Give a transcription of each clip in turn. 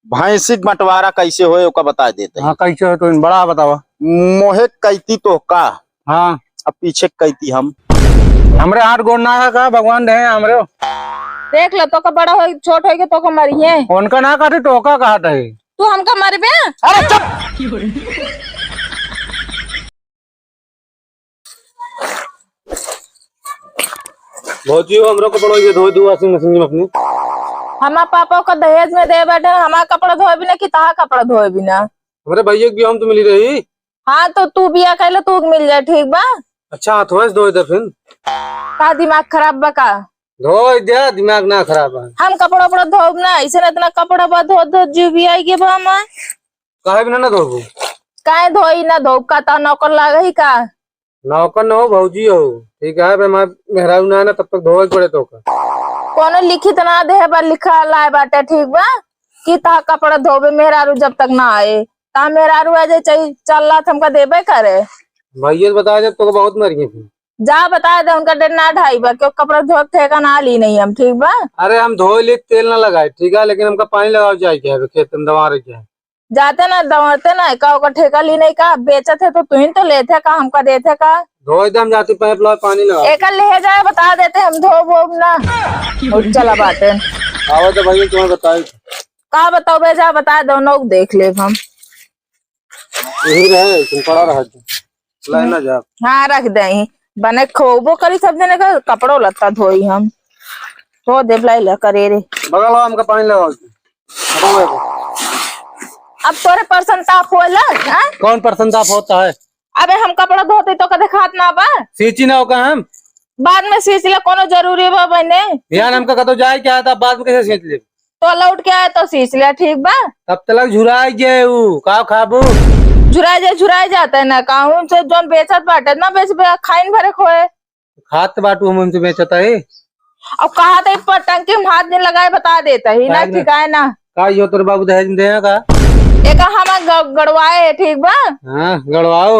भैंसी बंटवारा कैसे होए ओका बता देते। हाँ कैसे हो तो बड़ा बतावा। मोहे कैती तो का हाँ अब पीछे कैती हम हमरे हाथ गोड़ ना है का भगवान दे हमरे देख लो तो का बड़ा हो छोट हो के तो का मरिए उनका ना काटे टोका कहत है। तू हमका मरबे। अरे चुप। भौजी हमरो कपड़ा ये धो दू वॉशिंग मशीन में अपनी। हमार पापा का दहेज में दे बैठे हमारा कपड़ा धोए बिना कि तहा कपड़ा धोए बिना। हमारे भैया भी हम तो मिली रही। हाँ तो तू बिया कहले तू मिल जाए ठीक बा। अच्छा हाथों से धो दे फिर का दिमाग खराब बा का। धो दे दिमाग ना खराब है। हम कपड़ा उपड़ा धोब ना ऐसे इतना कपड़ा बा धो धो जीव भी आई के बा हमार काहे बिना ना धोबू काहे धोई ना धोब का ता नौकर लागे ही का। नौकर न हो भौजी हो ठीक है भाई मेहरारू ना ना तब तक धोए पड़े तो का कोनो लिखित ना दे बा लिखा लाए बाटे ठीक बा कि ता कपड़ा धोबे मेहरारू जब तक ना आए ता मेहरारू आ जाए चाहिए चल रहा हमका देबे करे। भैया बता दे तो बहुत मर गए फिर। जा बता दे उनका डेट ना ढाई बा क्यों कपड़ा धो ठेका ना ली नहीं हम ठीक बा। अरे हम धो ले तेल ना लगाए ठीक है लेकिन हमका पानी लगाओ जाए क्या है खेत में दवा रही है। जाते ना दौड़ते ना का ठेका ली नहीं का बेचत है तो तू ही तो लेते का हमका देते का धो एकदम जाती पाइप लगाओ पानी लगाओ एक ले जाए बता देते हम धो वो ना और चला बाटे आओ तो भैया तुम्हें बताए का बताओ बे जा बता दो नौक देख ले हम यही रहे तुम पड़ा रहा लाइन ना जा। हाँ रख दे बने खोबो करी सब जने का कपड़ो लत्ता धोई हम धो दे लाई करे रे बगल वाला हमका पानी लगाओ अब तोरे पर्सन ताप होला हाँ? कौन प्रसन्नताप होता है। अबे हम कपड़ा धोते तो कदे खात ना बा सींची ना होगा हम बाद में सींचले कोनो जरूरी बा बने ध्यान हमका कतो जाए क्या था बाद में कैसे सींच ले तो लौट के आए तो सींच ले ठीक बा। तब तक झुराई गए का खाबू झुराए जाता है ना काहू से जोन बेचत बाटे ना बेच खाइन भरे खोए खात बाटू हम उनसे बेचता है। अब कहा था पर टंकी में हाथ नहीं लगाए बता देता ही ना ठीक है ना का यो तोर बाबू दहेज में देगा का एक हम गड़वाए है ठीक बा। हाँ गड़वाओ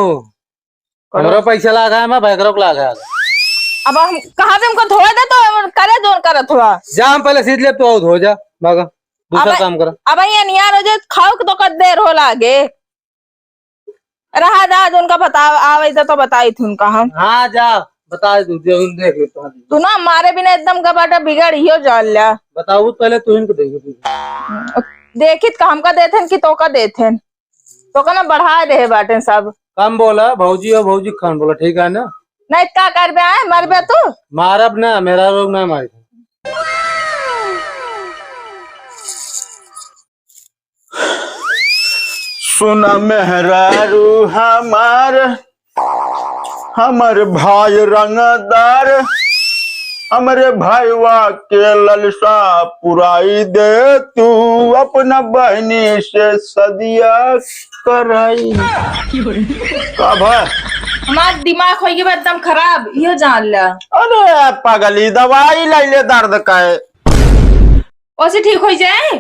हमरो पैसा लगा है मैं बैकरो को लगा अब हम कहा हमको धोए दे तो करे जोन करत हुआ जा हम पहले सीध ले तो आओ हो जा भागा दूसरा काम कर। अब ये नियार हो जाए खाओ तो कद देर हो लागे रहा जा जो उनका बता आवे तो बताई थी उनका हम। हाँ जा बता दू देख ले तू ना मारे बिना एकदम गबाटा बिगड़ ही हो जाल ला बताऊ पहले तू इनको देख देखित का हमका देथन कि तो का देथन तो का ना बढ़ा दे बाटे सब कम बोला भौजी और भौजी खान बोला ठीक है ना नहीं का करबे आए मरबे तू मारब ना मेरा रोग ना मारे सुना मेहरारू हमार भाई रंगदार हमारे भाईवा के ललसा पुराई दे तू अपना बहनी से सदिया कराई का भाई हमार दिमाग हो गया एकदम खराब यो जान ला। अरे पागली दवाई ले दर्द का है ओसे ठीक हो जाए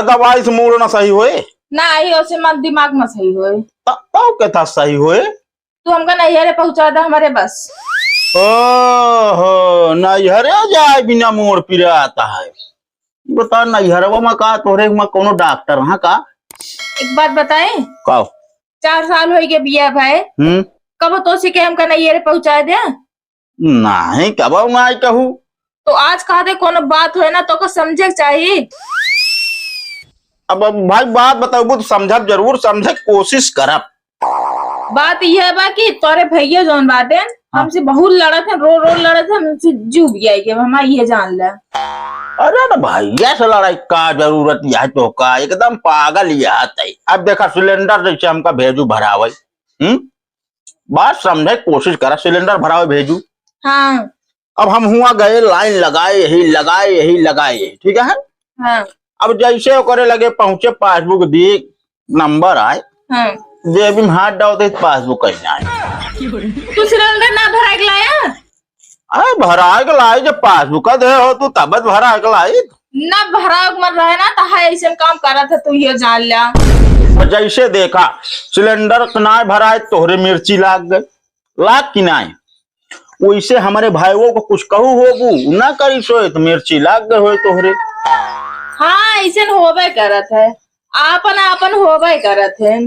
दवाई से मूड ना सही होए ना आई ओसे मत दिमाग में सही होए तो के था सही होए तू हमका नैहरे पहुंचा दे हमारे बस। ओहो नैहरे जाए बिना मोड़ पिरा आता है बता नैहरवा में का तोरे में कोनो डॉक्टर हाँ का एक बात बताए का 4 साल हो गए बिया भाई कब तो के हमका नैहरे पहुंचा दे नहीं कब मैं कहूँ तो आज कहा दे कोनो बात हो ना तो को समझे चाहिए। अब भाई बात बताओ तो समझब जरूर समझे कोशिश करब। बात यह बा कि तोरे भैया जोन बाटे हमसे बहुत लड़त है रो लड़त है हमसे जीव गया के हमारा ये जान ला। अरे ना भैया से लड़ाई का जरूरत यह तो का एकदम पागल है। अब देखा सिलेंडर जैसे हमका भेजू भरावे बात समझे कोशिश करा सिलेंडर भरावे भेजू। हाँ अब हम हुआ गए लाइन लगाए यही लगाए ठीक है। हाँ अब जैसे करे लगे पहुंचे पासबुक दी नंबर आए हाँ जेब में हाथ डालते पासबुक कैसे आए तू सिलेंडर ना भरा के लाया अरे भरा के लाई जब पासबुक दे हो तू तब भरा के लाई ना भरा मत रहे ना तो ऐसे काम करा था तू ये जान ला। जैसे देखा सिलेंडर ना भराए तोहरे मिर्ची लाग गए लाग कि नहीं वैसे हमारे भाइयों को कुछ कहू होगू ना करी सोए तो मिर्ची लाग गए हो तोहरे हाँ ऐसे होबे करत है, आपन आपन होबे करत है।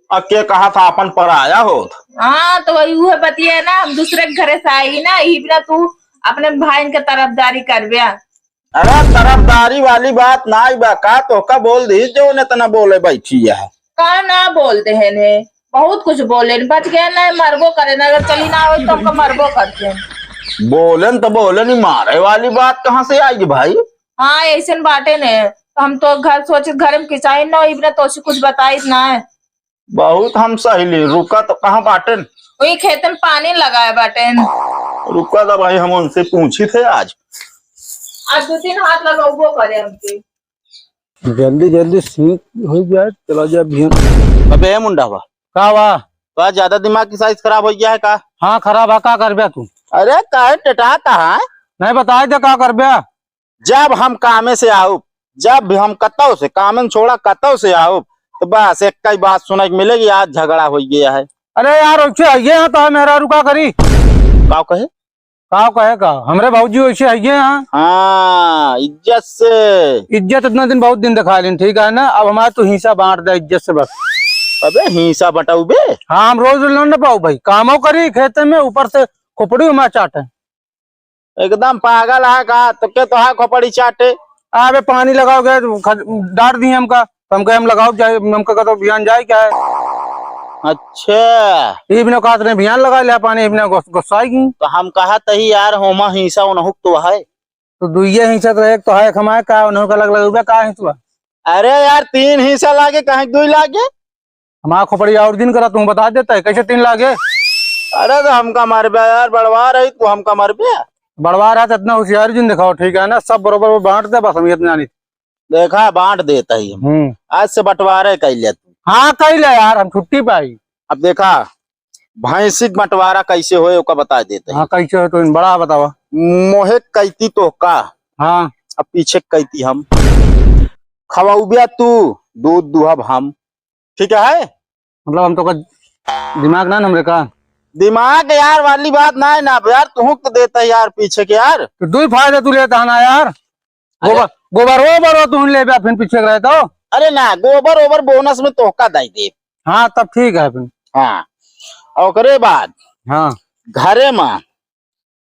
अब के कहा था अपन पर आया हो। हाँ तो वही हुए बतिया ना, हम दूसरे के घरे से आई ना, यही बिना तू अपने भाई के तरफदारी करबे। अरे तरफदारी वाली बात ना ही बा का, तो का बोल दी जो ने तना बोले बैठी है। का ना बोलते हैं ने, बहुत कुछ बोले, बच गए ना मरबो करे ना, अगर चली ना हो तो हमको मरबो करते हैं। बोलन तो बोलन ही, मारे वाली बात कहाँ से आई भाई। हाँ ऐसे बाटे ने, तो हम तो घर सोचे घर में किचाई ना, इबना तो कुछ बताई ना है। बहुत हम सहेली, रुका तो कहाँ बाटन। वही खेत में पानी लगाए बाटे। रुका था भाई, हम उनसे पूछी थे आज। आज 2-3 हाथ लगाओ करे हमके। जल्दी जल्दी सीख हो जाए, चला जाए बिहान। अबे मुंडा बा का वाह। तो ज्यादा दिमाग की साइज खराब हो गया है का। हाँ खराब है, का करबे तू? अरे काहे टटाता है। नहीं बताए दे का करबे। जब हम कामे से आओ, जब भी हम कतौ से कामन छोड़ा कतौ से आओ, तो बस एक कई बात सुनाई मिलेगी, आज झगड़ा हो गया है। अरे यार वैसे आइए यहाँ तो मेरा रुका करी का कहे। का कहे का हमरे भाजी वैसे आइए यहाँ। हाँ इज्जत से। इज्जत इतना दिन बहुत दिन दिखा ली, ठीक है ना, अब हमारा तो हिस्सा बांट दे इज्जत से बस। अबे हिंसा बटाऊ बे। हाँ हम रोज लोन न पाऊ भाई, कामों करी खेते में, ऊपर से खोपड़ी हमारा चाटे। एकदम पागल है का, तो के तो है खोपड़ी चाटे। अबे पानी लगाओगे डांट दिए हमका, तो हमका हम लगाओ जाए, हमका का तो बयान जाए क्या है। अच्छा ये बिना कात ने बयान लगा लिया, पानी बिना गुस्साएगी। तो हम कहा तही यार, होमा हिंसा उनहुक तो है। तो दुइये हिस्सा तो एक तो है खमाए का, उन्होंने अलग अलग का हिस्सा। अरे यार 3 हिस्सा लागे, कहीं 2 लागे। हमारा खोपड़ी और दिन करा तू बता देता है कैसे 3 लागे। अरे तो हमका मरबे यार, बड़वा रही तू हमका मरबे। बड़वा रहा तो इतना होशियारी जिन दिखाओ, ठीक है ना, सब बरोबर वो बांट दे, बस हम इतना नहीं। देखा बांट देता ही हम। आज से बंटवारे कर लिया तू। हाँ कही ले यार, हम छुट्टी पाई। अब देखा भैंसी बंटवारा कैसे होए ओका बता देते हैं। हाँ कैसे हो तो इन बड़ा बतावा। मोहे कैती तो का, हाँ अब पीछे कैती हम। खवाउबिया तू, दूध दुहब हम, ठीक है। मतलब हम तो का दिमाग ना हमरे का। दिमाग यार वाली बात ना है ना यार, तू तो देता है यार पीछे के यार। तो दू ही फायदा तू लेता है ना यार। गोबर गोबर ओबर तू ले बे, फिर पीछे रहे तो। अरे ना गोबर ओबर बोनस में तोहका दई दे। हाँ तब ठीक है फिर। हाँ ओकरे बाद हाँ घरे में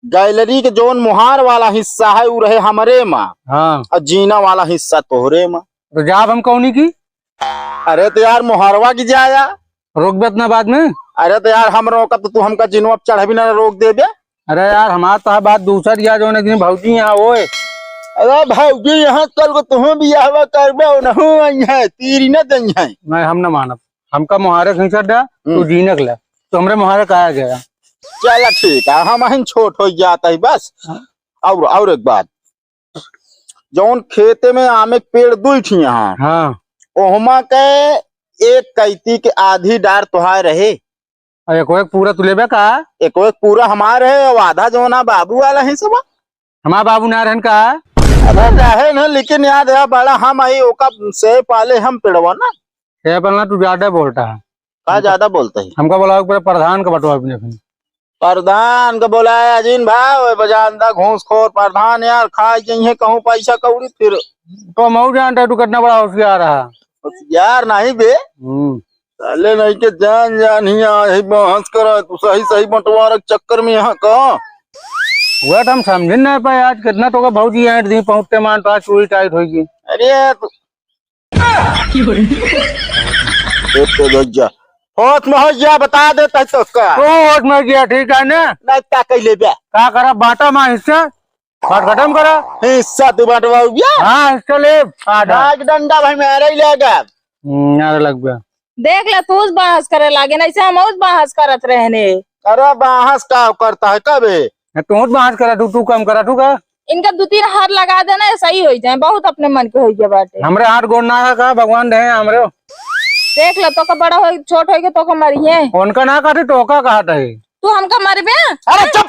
गैलरी के जोन मुहार वाला हिस्सा है वो रहे हमरे में, हाँ और जीना वाला हिस्सा तोहरे में। तो जाब हम कौनी की अरे तो यार मुहारवा की जाया रोक बे इतना बाद में। अरे तो यार हम रोका तो तू हमका जिनवा चढ़ भी ना रोक दे बे। अरे यार हमारा तो बात दूसरी यार, जो ने भौजी यहाँ ओए। अरे भाजी यहाँ कल को तुम्हें भी आवा करबे नहु आई है, तीरी न दई है। नहीं हम न मानब, हमका मुहारे खींचा दे, तू जीनक ले, तो हमरे मुहारे कहा गया। चला ठीक है, हम छोट हो जाता है बस। और एक बात, जौन खेते में आमे के पेड़ दुई थी यहाँ, हाँ ओहमा के एक कैती के आधी डार तुहार रहे, और एक पूरा तू लेबे का। एक पूरा हमारे है और आधा जो ना बाबू वाला है सब। हमारा बाबू ना रहन का। अरे रहे ना, लेकिन याद है बड़ा हम आई ओका से पाले हम पेड़वा ना। ये पलना तू ज्यादा बोलता है। का ज्यादा बोलते है। हमका बोला प्रधान का बटवा अपने फिर। प्रधान का बोला है अजीन भाई, बजानदा घूसखोर प्रधान यार, खा जाइए कहूँ पैसा कौड़ी फिर। तो मऊ जानता तू कितना बड़ा होशियार रहा। यार नहीं बे, साले नहीं के जान जान ही यही बहस कर, तू सही सही बंटवारा के चक्कर में यहाँ का। वह तो हम समझ नहीं पाए, आज कितना तो का भौजी ऐट दी पहुंचते मान तो आज चूड़ी टाइट होगी। अरे तो होत में हो जा बता देता तो का। तो होश में गया, ठीक है ना। नहीं का कैले बे, का करा बाटा मां हिस्सा बात खत्म करा। हिस्सा तू बंटवाओ बे। हाँ हिस्सा ले आधा। आज डंडा भाई मेरा ही लेगा। यार लग गया। देख ले तू बहस करे लागे, नहीं से हम बहस करत रहने। अरे बहस का करता है कबे। तू बात करा, तू कम करा, तू का। इनका 2-3 हाथ लगा देना सही हो जाए, बहुत अपने मन के हो जाए बाटे। हमरे हाथ गोड़ ना का भगवान रहे हमरे। देख ले तो का बड़ा हो छोट हो के तो का मरिए। उनका ना काटे तो का कहता है। तू हमका मरबे। अरे चुप,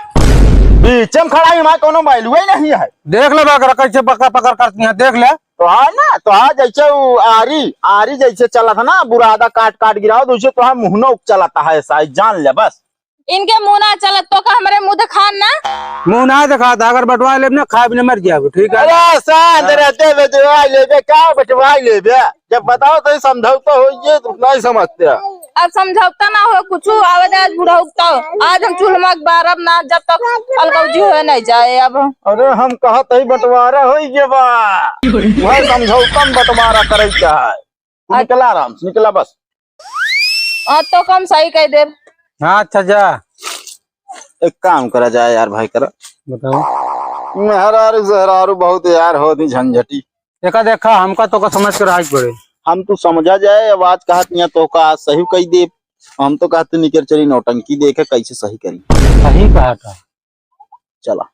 बीच में खड़ा ही मैं कोनो बैलू ही नहीं है। देख ले बाकर कैसे पकड़ पकड़ करती है, देख ले। तो है ना, तो है जैसे वो आरी जैसे चला था ना, बुरादा काट काट गिराओ, तो उसे तो है मुहना उक चलाता है, शायद जान ले बस। इनके मुंह ना चलत तो का हमारे मुंह दिखान ना। मुंह ना दिखा था, अगर बटवा ले ना खाए बिना मर गया ठीक है। अरे शांत रहते बटवा लेबे क्या बटवा लेबे, जब बताओ तो समझौता हो ये तो नहीं समझते। अब समझौता ना हो कुछ आवाज आज बुढ़ा उगता हो। आज हम चूल्हा बारब ना जब तक अलगौजी हो नहीं जाए। अब अरे हम कहत ही बंटवारा हो ये बा, वह समझौता में बंटवारा करे क्या है। तू निकला आराम से निकला बस। तो कम सही कह दे। हाँ अच्छा जा एक काम करा जाए यार भाई करा, बताओ। मेहरारू जहरारू बहुत यार हो दी झंझटी। देखा देखा हमका तो का समझ कर आज पड़े। हम तो समझा जाए आवाज कहत नहीं तो का सही कही दे। हम तो कहते निकर चली नौटंकी देखे कैसे सही करी। सही कहा था। चला।